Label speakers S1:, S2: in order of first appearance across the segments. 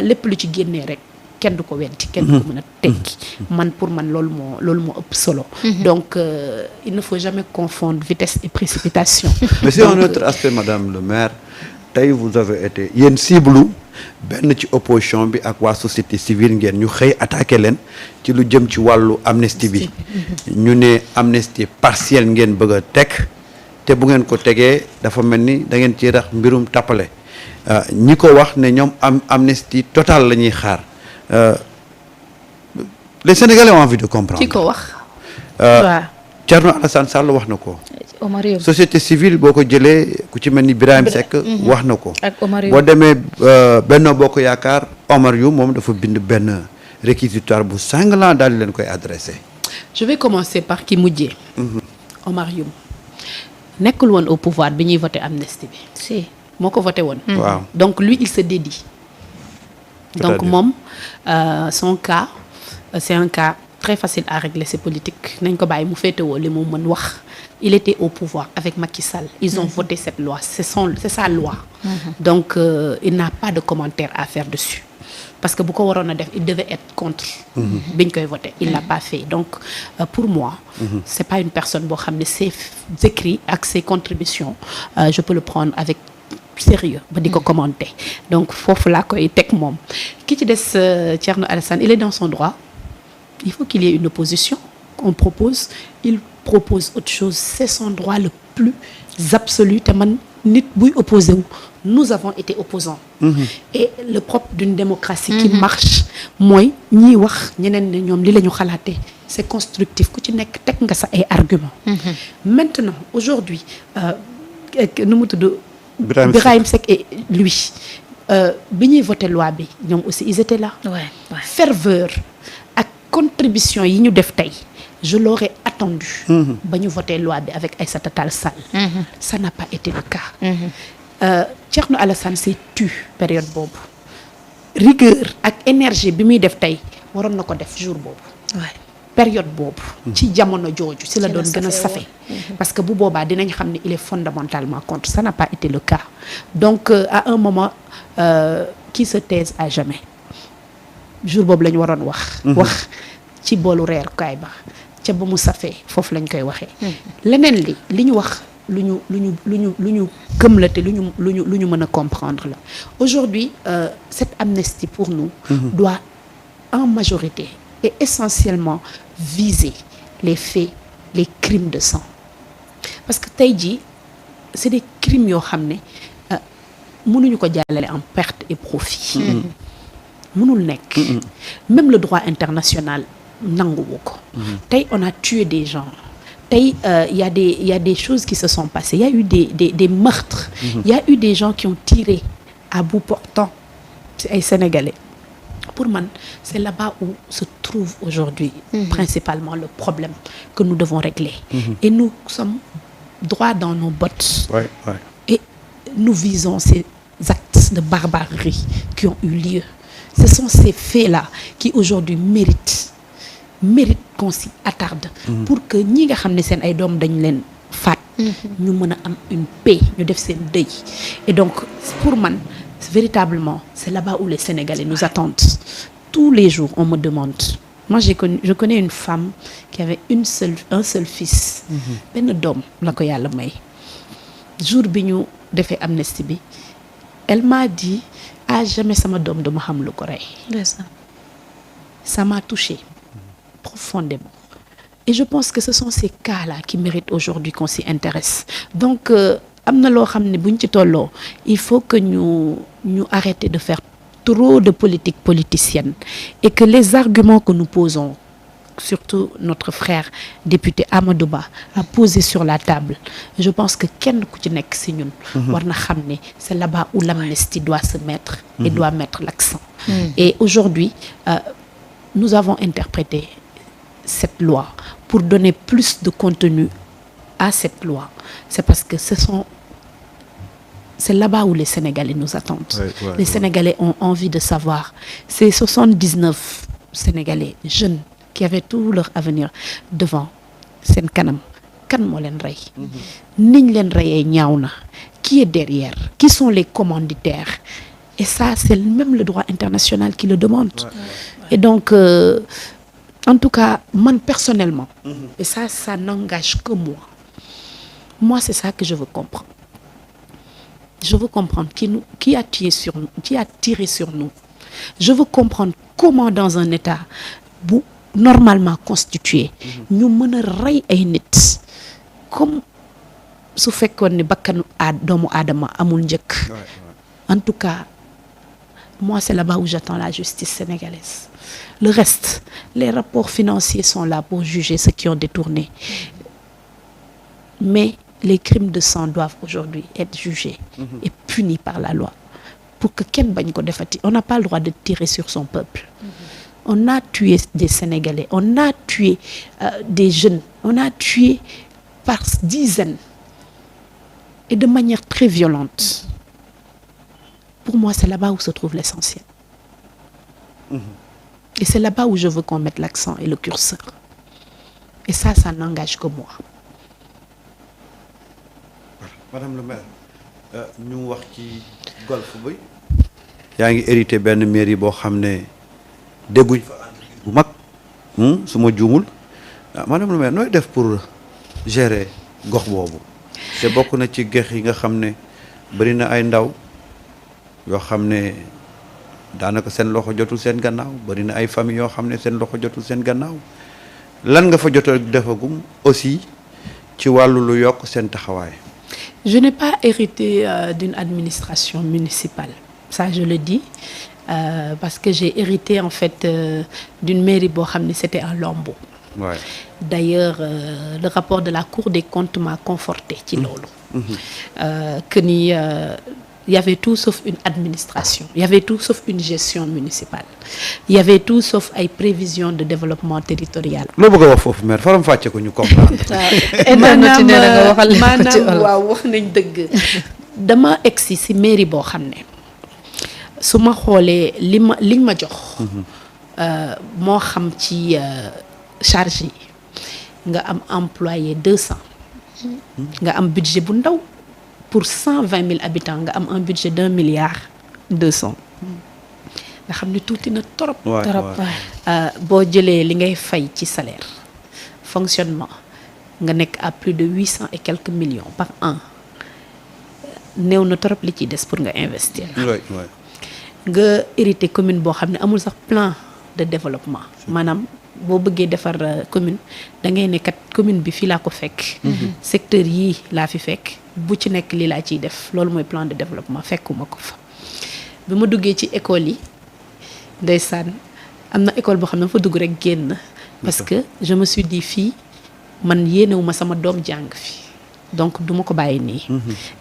S1: lépp lu ci génnee rek kenn du ko weddi kenn du ko mën a tekki man pour man loolu moo ëpp solo donc il ne faut jamais confondre vitesse et précipitation.
S2: Mais c'est un autre aspect madame le maire tey vous avez été yéen cible benn ci opposition bi ak waa société civile ngeen ñu xëy attaqué leen ci lu jëm ci wàllu amnistie bi ñu ne amnistie partielle ngeen bëgg a teg te bu ngeen ko tegee dafa mel ni da ngeen ci rax mbirum tappale ñi ko wax ne ñoom amnistie totale la ñuy xaar les Sénégalais ont envie de comprendre.
S1: ki ko wax.
S2: waaw Thierno Alassane Sall wax na ko.
S3: Omar Youm
S2: société civile boo ko jëlee ku ci mel ni Birahim Seck wax na ko.
S3: ak Omar Youm
S2: boo demee Benno Bokk Yaakaar Omar Youm moom dafa bind benn réquisitoire bu sanglant daal di leen koy adressé.
S1: je vais commencer par ki mujjee. Omar Youm nekkul woon au pouvoir bi ñuy voté amnistie bi.
S3: si
S1: moo ko voté woon.
S2: waaw
S1: donc lui il se dédie. donc moom son cas c'est un cas très facile à régler, c'est politique nañ ko bàyyi mu féetewoo li mu mën wax. Il était au pouvoir avec Macky Sall. Ils ont voté cette loi. C'est sa loi. Donc, il n'a pas de commentaire à faire dessus. Parce que beaucoup de gens, il devait être contre. Il ne l'a pas fait. Donc, pour moi, ce n'est pas une personne qui ses écrits avec ses contributions. Je peux le prendre avec sérieux, je peux commenter. Donc, il faut que je tek mom. Qui est Thierno Alassane, il est dans son droit. Il faut qu'il y ait une opposition. On propose, il propose autre chose, c'est son droit le plus absolu te man nit buy opposé wu nous avons été opposants et le propre d'une démocratie qui marche mooy ñiy wax ñeneen ne ñoom li la ñu xalaatee c'est constructif ku ci nekk teg nga sa ay arguments maintenant aujourd'hui nu mu tudd Birahim Seck et lui bi ñuy voté loi bi ñoom aussi ils étaient là ferveur ak contribution yi ñu def tey je l'aurais attendu ba ñu voté loi bi avec Aïssata Tall Sall ça n'a pas été le cas Thierno Alassane s'est tu période boobu rigueur ak énergie bi muy def tey waroon na ko def jour boobu période boobu ci jamono jooju si la doon gën a safe parce que bu boobaa dinañ xam ne il est fondamentalement contre ça n'a pas été le cas donc à un moment qui se taise à jamais jour boobu la ñu waroon wax ci boolu reer kaay ba ca ba mu safee foofu lañ koy waxee leneen li ñu wax lu ñu gëm la te lu ñu mën a comprendre la aujourd'hui cette amnistie pour nous doit en majorité et essentiellement viser les faits les crimes de sang parce que tey jii c'est des crimes yoo xam ne mënuñu ko jàllale en perte et profit mënul nekk même le droit international nanguwu ko tey on a tué des gens tey il y a des choses qui se sont passées il y a eu des meurtres il y a eu des gens qui ont tiré à bout portant ci ay Sénégalais pour man c'est là-bas où se trouve aujourd'hui principalement le problème que nous devons régler et nous sommes droit dans nos bottes et nous visons ces actes de barbarie qui ont eu lieu ce sont ces faits-là qui aujourd'hui méritent qu'on s'y attarde pour que ñi nga xam ne seen ay doom dañ leen faat ñu mën a am une paix ñu def seen deuil et donc pour man véritablement c'est là-bas où les Sénégalais nous attendent tous les jours on me demande moi je connais une femme qui avait un seul fils benn doom la ko yàlla may jour bi ñu defee amnistie bi elle m'a dit à jamais sama doom dama xam lu ko rey ça m'a touchée profondément et je pense que ce sont ces cas-là qui méritent aujourd'hui qu'on s'y intéresse donc am na loo xam ne buñ ci tolloo il faut que ñu arrêter de faire trop de politique politicienne et que les arguments que nous posons surtout notre frère député Amadou Ba a posé sur la table je pense que kenn ku ci nekk si ñun war na xam ne c'est là-bas où l'amnistie doit se mettre et doit mettre l'accent et aujourd'hui nous avons interprété cette loi pour donner plus de contenu à cette loi c'est parce que c'est là-bas où les Sénégalais nous attendent les Sénégalais ont envie de savoir ces 79 Sénégalais jeunes qui avaient tout leur avenir devant seen kanam kan moo leen rey niñ leen reyee ñaaw na qui est derrière qui sont les commanditaires Et ça, c'est même le droit international qui le demande. Et donc, en tout cas, moi, personnellement, et ça n'engage que moi. Moi, c'est ça que je veux comprendre. Je veux comprendre qui a tiré sur nous. Je veux comprendre comment, dans un État normalement constitué, nous menons rey ay nit comme su fekkoon ne bakkanu doomu aadama amul njëkk. En tout cas, moi, c'est là-bas où j'attends la justice sénégalaise. Le reste, les rapports financiers sont là pour juger ceux qui ont détourné. Mais les crimes de sang doivent aujourd'hui être jugés et punis par la loi. Pour que kenn bañ ko defati, on n'a pas le droit de tirer sur son peuple. On a tué des Sénégalais, on a tué des jeunes, on a tué par dizaines et de manière très violente. Pour moi, c'est là-bas où se trouve l'essentiel. Et c'est là-bas où je veux qu'on mette l'accent et le curseur. Et ça n'engage que moi.
S2: Madame le maire, ñu wax ci golf bi yaa ngi hérité benn mairie boo xam ne dégguñ fa entreprise bu mag su ma juumul madame le maire nooy def pour gérer gox boobu te bokk na ci gex yi nga xam ne bëri na ay ndaw yoo xam ne daanaka seen loxo jotul seen gannaaw bëri na ay famille yoo xam ne seen loxo jotul seen gannaaw lan nga fa jot a defagum aussi ci wàllu lu yokk seen taxawaay.
S1: Je n'ai pas hérité d'une administration municipale. Ça, je le dis, parce que j'ai hérité en fait d'une mairie boo xam ne c'était un lambeau. Ouais. D'ailleurs, le rapport de la Cour des comptes m'a conforté ci loolu. Que ni il y avait tout sauf une administration. Il y avait tout sauf une gestion municipale. Il y avait tout sauf ay prévisions de développement territorial.
S2: loo bëgg a wax foofu maire faram fàcce ko ñu comprendre.
S1: maanaam waaw wax nañ dëgg. dama egsi si mairie boo xam ne su ma xoolee liñ ma jox. moo xam ci charge yi nga am employé 200. nga am budget bu ndaw. Pour 120 000 habitants, nga am un budget d'1 milliard 200. nga xam ne tuuti na trop. boo jëlee li ngay fay ci salaire fonctionnement nga nekk à plus de 800 et quelques millions par an néew na trop li ciy des pour nga investir. nga hérité commune boo xam ne amul sax plan de développement maanaam boo bëggee defar commune da ngay ne kat commune bi fii laa ko fekk. secteur yii laa fi fekk. bu ci nekk lii laa ciy def loolu mooy plan de développement fekkuma ko fa bi ma duggee ci école yi ndeysaan am na école boo xam ne fa dugg rek génn parce que je me suis dit fii man yéenewuma sama doom jàng fi donc duma ko bàyyi nii.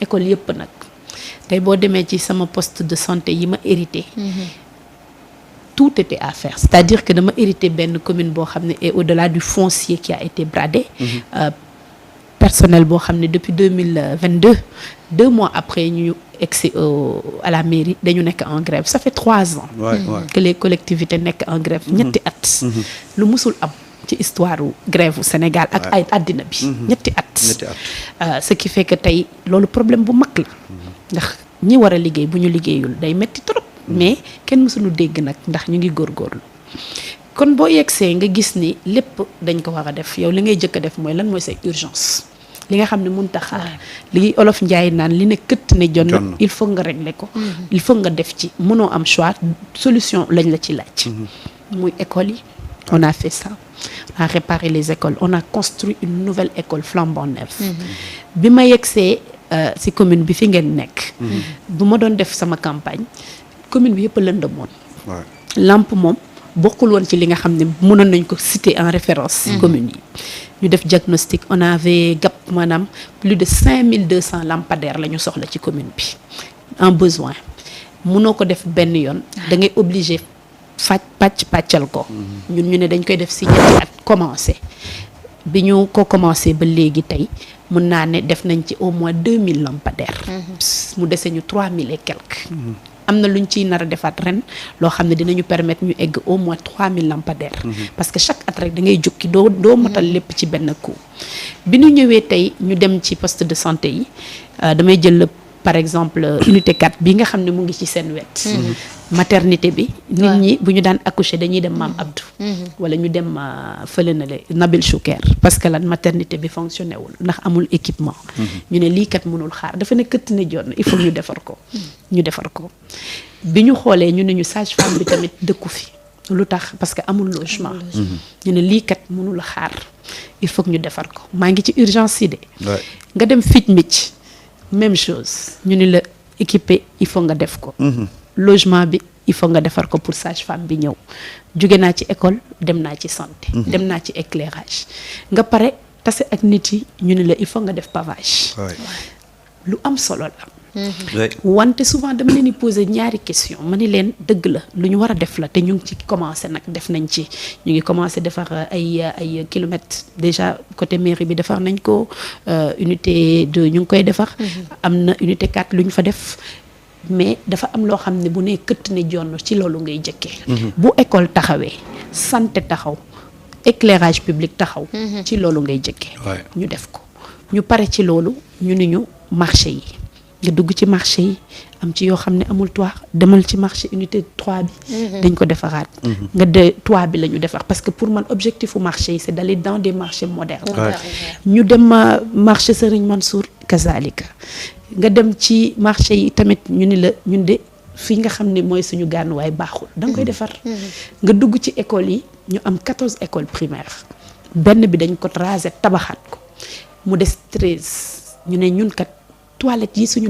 S1: école yëpp nag tey boo demee ci sama poste de santé yi ma hérité. Tout était à faire, c'est-à-dire que dama hérité benn commune boo xam ne et au-delà du foncier qui a été bradé. Personnel boo xam ne depuis 2022 2 mois après ñu egsi à la mairie dañu nekk en grève ça fait 3 ans que les collectivités nekk en grève ñetti at lu musul am ci histoire grève Sénégal ak ay àddina bi ñetti at ce qui fait que tey loolu problème bu mag la ndax ñi war a liggéey bu ñu liggéeyul day metti trop mais kenn mësuñu dégg nag ndax ñu ngi góorgóorlu kon boo yegsee nga gis ni lépp dañ ko war a def yow li ngay jëkk a def mooy lan mooy say urgence li nga xam ne mënut a xaar li olof njaay naan li ne këtt ne jonn il faut nga régler ko il faut nga def ci mënoo am choix solution lañ la ci laaj muy école yi on a fait ça on a réparé les écoles on a construit une nouvelle école flambant neuve bi ma yegsee si commune bi fi ngeen nekk bu ma doon def sama campagne commune bi yëpp a lëndëmoon lampe moom bokkul woon ci li nga xam ne mënoon nañ ko citer en référence commune yi ñu def diagnostic on avait gap maanaam plus de 5200 lampadaires la ñu soxla ci commune bi en besoin mënoo ko def benn yoon da ngay obligé pàccal ko ñun ñu ne dañ koy def si ñetti at commencé bi ñu ko commencé ba léegi tey mën naa ne def nañ ci au moins 2000 lampadaires mu dese ñu 3000 et quelques am na lu ñu ciy nar a defaat ren loo xam ne dinañu permettre ñu egg au moins 3000 lampadaires parce que chaque at rek da ngay jukki doo motal lépp ci benn coup bi ñu ñëwee tey ñu dem ci poste de santé yi damay jël par exemple unité 4 bi nga xam ne mu ngi ci seen wet maternité bi nit ñi bu ñu daan accoucher dañuy dem Maam Abdou wala ñu dem fële na le Nabil Choucair parce que lan maternité bi fonctionné wul ndax amul équipement ñu ne lii kat mënul xaar dafa ne këtt ne jonn il faut ñu defar ko bi ñu xoolee ñu ne ñu sage-femme bi tamit dëkku fi lu tax parce que amul logement ñu ne lii kat mënul xaar il faut que ñu defar ko maa ngi ci urgence yi de nga dem fit micc même chose ñu ne la équipé il faut nga def ko logement bi il faut nga defar ko pour sage-femme bi ñëw jóge naa ci école dem naa ci santé dem naa ci éclairage nga pare tase ak nit yi ñu ne la il faut nga def pavage lu am solo la wante souvent dama leen di poser ñaari question ma ni leen dëgg la lu ñu war a def la te ñu ngi ci commencé nag def nañ ci ñu ngi commencé defar ay kilomètres déjà côté mairie bi defar nañ ko unité 2 ñu ngi koy defar am na unité 4 lu ñu fa def mais dafa am loo xam ne bu nee këtt ne jonn ci loolu ngay jëkkee bu école taxawee santé taxaw éclairage public taxaw ci loolu ngay jëkkee ñu def ko ñu pare ci loolu ñu ni ñu marché yi nga dugg ci marché yi am ci yoo xam ne amul toit demal ci marché unité 3 bi dañ ko defaraat nga de toit bi la ñu defar parce que pour man objectifu marché yi c'est d'aller dans des marchés modernes ñu dem marché Serigne Mansour kazalika nga dem ci marché yi tamit ñu ni la ñun de fii nga xam ne mooy suñu gànnuwaay baaxul da nga koy defar nga dugg ci écoles yi ñu am 14 écoles primaires benn bi dañ ko raser tabaxaat ko mu des 13 ñu ne ñun kat toilettes yi suñu